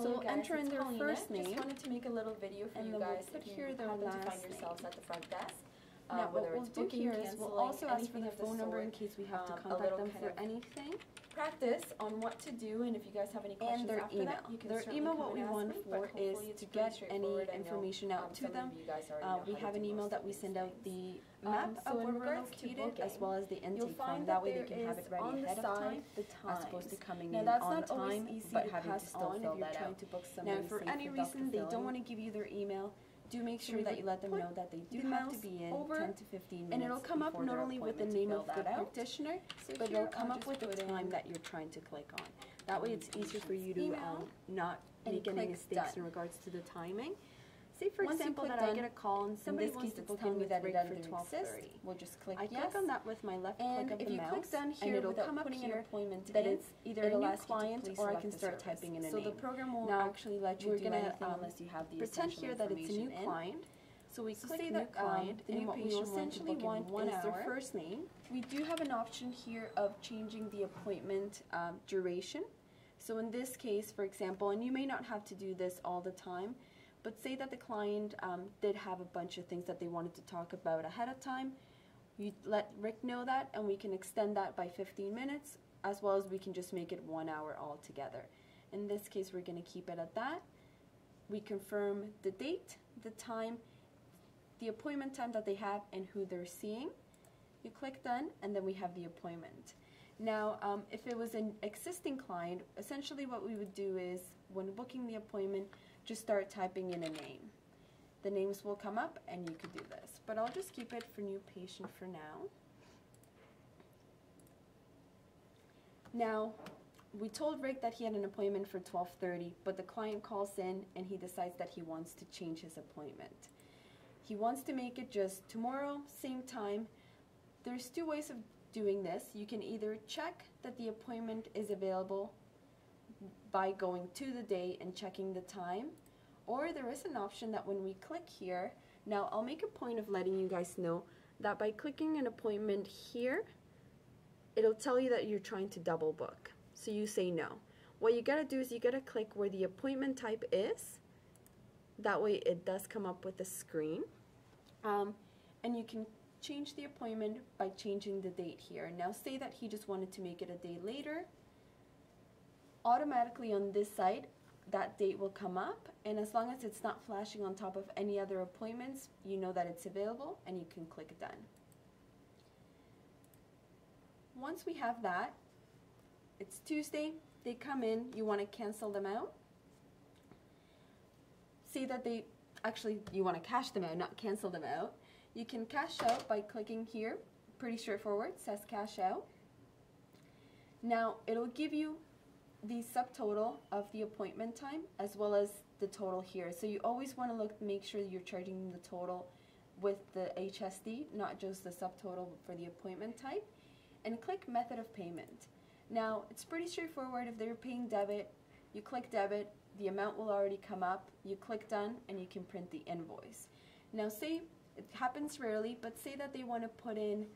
So we'll enter in their first name. Just wanted to make a little video for you guys put if you here their happen to last find yourselves name. at the front desk. Now what whether we'll it's do booking, here is we'll also ask for anything the of the phone number in sort, case we have to a contact little them kind for of anything. Practice on what to do, and if you guys have any questions And their after email. that, you can Their certainly email, come what we and ask want me, for but is hopefully to it's get pretty any straightforward. I know, information out to some them. of you guys already know We how have to an do email most that of we these send out things. the map So of in where we're regards to located, as booking, well as the you'll intake find form. that That way they there can have is it ready on the ahead of side time, the as opposed to times. coming Now in that's on not always time, easy but to having to pass still on fill if you're that trying out. to book Now, somebody, for say, any for reason they don't filling. want to give you their email, do make sure we that you would let them put know that they do the have to mouse be in over, 10 to 15 minutes. and it'll come up before not their only with the appointment to name fill of that the out, practitioner, but here it'll come I'll up just with the put in time that you're trying to click on. That way it's easier for you to email, not and make any click mistakes done. in regards to the timing. Say for Once you example click that I done, get a call and somebody in this wants case to it's book telling in me with that it Rick for either 12:30. exists. We'll just click I yes. click on that with my left And click of if the you mouse, click done and here it'll without come up putting an here appointment that in, it's either a it'll new ask you to client please or I select can the start service. typing in a So name. the program won't Now, actually let you we're do gonna anything unless you have the pretend essential here that it's a new information in. client. So we So click say new that client, the and new what we patient essentially want to book in want 1 is their hour. first name. We do have an option here of changing the appointment duration. So in this case, for example, and you may not have to do this all the time, but say that the client did have a bunch of things that they wanted to talk about ahead of time. You let Rick know that, and we can extend that by 15 minutes, as well as we can just make it 1 hour altogether. In this case, we're going to keep it at that. We confirm the date, the time, the appointment time that they have, and who they're seeing. You click done, and then we have the appointment. Now, if it was an existing client, essentially what we would do is, when booking the appointment, just start typing in a name. The names will come up, and you could do this. But I'll just keep it for new patient for now. Now, we told Rick that he had an appointment for 12:30, but the client calls in and he decides that he wants to change his appointment. He wants to make it just tomorrow, same time. There's two ways of doing this. You can either check that the appointment is available by going to the day and checking the time, or there is an option that when we click here, now I'll make a point of letting you guys know that by clicking an appointment here, it'll tell you that you're trying to double book. So you say no. What you gotta do is you gotta click where the appointment type is. That way it does come up with a screen. And you can change the appointment by changing the date here. Now say that he just wanted to make it a day later. Automatically on this side, that date will come up, and as long as it's not flashing on top of any other appointments, you know that it's available, and you can click done. Once we have that, it's Tuesday, they come in, you want to cancel them out. Say that you want to cash them out, not cancel them out. You can cash out by clicking here, pretty straightforward, it says cash out. Now, it'll give you the subtotal of the appointment time as well as the total here. So you always want to make sure you're charging the total with the HSD, not just the subtotal for the appointment type, and click method of payment. Now, it's pretty straightforward. If they're paying debit, you click debit, the amount will already come up, you click done, and you can print the invoice. Now, say, it happens rarely, but say that they want to put in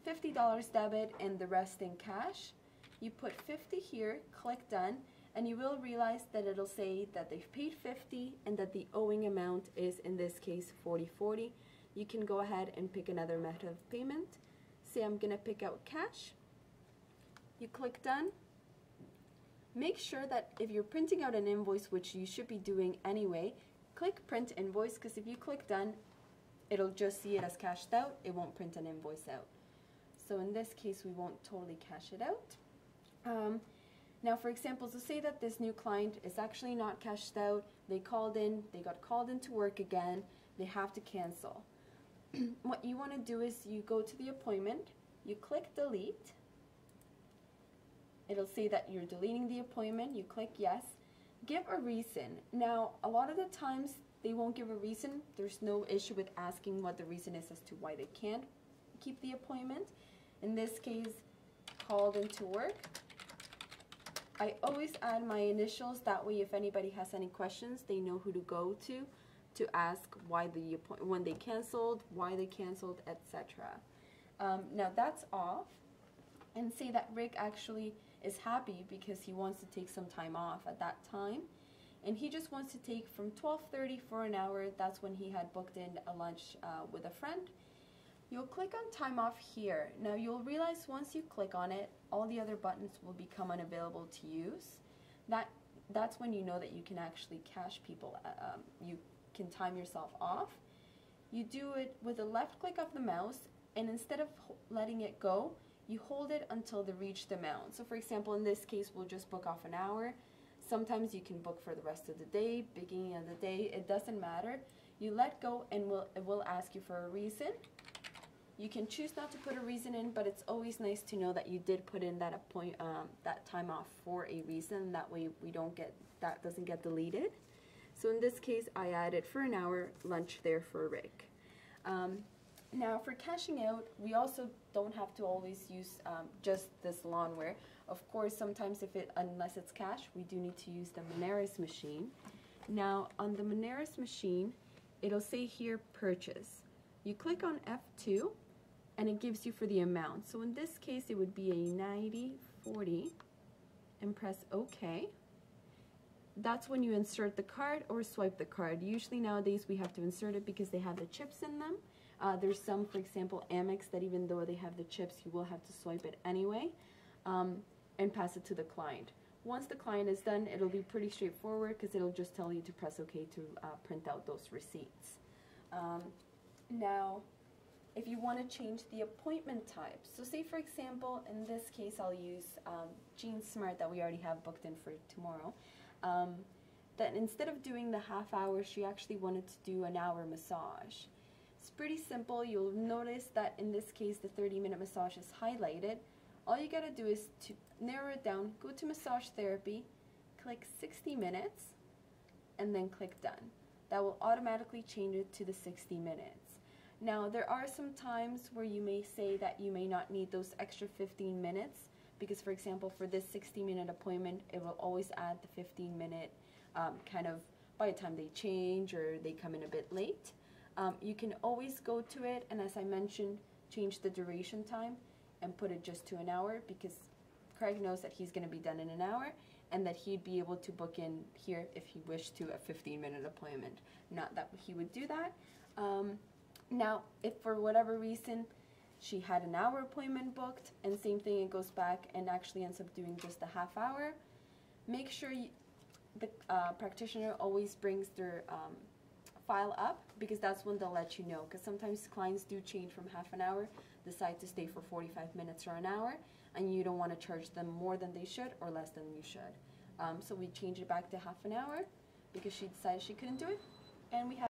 $50 debit and the rest in cash. You put 50 here, click done, and you will realize that it'll say that they've paid 50 and that the owing amount is, in this case, $40.40. You can go ahead and pick another method of payment. Say I'm gonna pick out cash. You click done. Make sure that if you're printing out an invoice, which you should be doing anyway, click print invoice, because if you click done, it'll just see it as cashed out. It won't print an invoice out. So in this case, we won't totally cash it out. Now, for example, so say that this new client is actually not cashed out, they called in, they got called into work again, they have to cancel. What you want to do is you go to the appointment, you click delete, it'll say that you're deleting the appointment, you click yes, give a reason. Now, a lot of the times they won't give a reason. There's no issue with asking what the reason is as to why they can't keep the appointment. In this case, called into work. I always add my initials, that way if anybody has any questions, they know who to go to ask why when they canceled, why they canceled, etc. Now that's off, and say that Rick actually is happy because he wants to take some time off at that time. and he just wants to take from 12:30 for an hour. That's when he had booked in a lunch with a friend. You'll click on time off here. Now you'll realize once you click on it, all the other buttons will become unavailable to use. That's when you know that you can actually cash people. You can time yourself off. You do it with a left click of the mouse, and instead of letting it go, you hold it until they reach the amount. So for example, in this case, we'll just book off an hour. Sometimes you can book for the rest of the day, beginning of the day, it doesn't matter. You let go and it will ask you for a reason. You can choose not to put a reason in, but it's always nice to know that you did put in that that time off for a reason. That way that doesn't get deleted. So in this case, I added for an hour lunch there for Rick. Now for cashing out, we also don't have to always use just this lawnware. Of course, sometimes unless it's cash, we do need to use the Moneris machine. Now on the Moneris machine, it'll say here purchase. You click on F2 and it gives you for the amount. So in this case, it would be a 90/40 and press OK. That's when you insert the card or swipe the card. Usually nowadays we have to insert it because they have the chips in them. There's some, for example, Amex, that even though they have the chips, you will have to swipe it anyway and pass it to the client. Once the client is done, it'll be pretty straightforward because it'll just tell you to press OK to print out those receipts. Now, if you want to change the appointment type, so say for example, in this case, I'll use Jean Smart that we already have booked in for tomorrow. That instead of doing the half hour, she actually wanted to do an hour massage. It's pretty simple. You'll notice that in this case, the 30-minute massage is highlighted. All you gotta do is to narrow it down, go to massage therapy, click 60 minutes, and then click done. That will automatically change it to the 60 minutes. Now, there are some times where you may say that you may not need those extra 15 minutes because, for example, for this 60-minute appointment, it will always add the 15-minute kind of by the time they change or they come in a bit late. You can always go to it, and as I mentioned, change the duration time and put it just to an hour because Craig knows that he's going to be done in an hour and that he'd be able to book in here if he wished to a 15-minute appointment. Not that he would do that. Now, if for whatever reason she had an hour appointment booked and same thing, it goes back and actually ends up doing just a half hour, make sure the practitioner always brings their file up because that's when they'll let you know, because sometimes clients do change from half an hour, decide to stay for 45 minutes or an hour, and you don't want to charge them more than they should or less than you should. So we change it back to half an hour because she decided she couldn't do it, and we have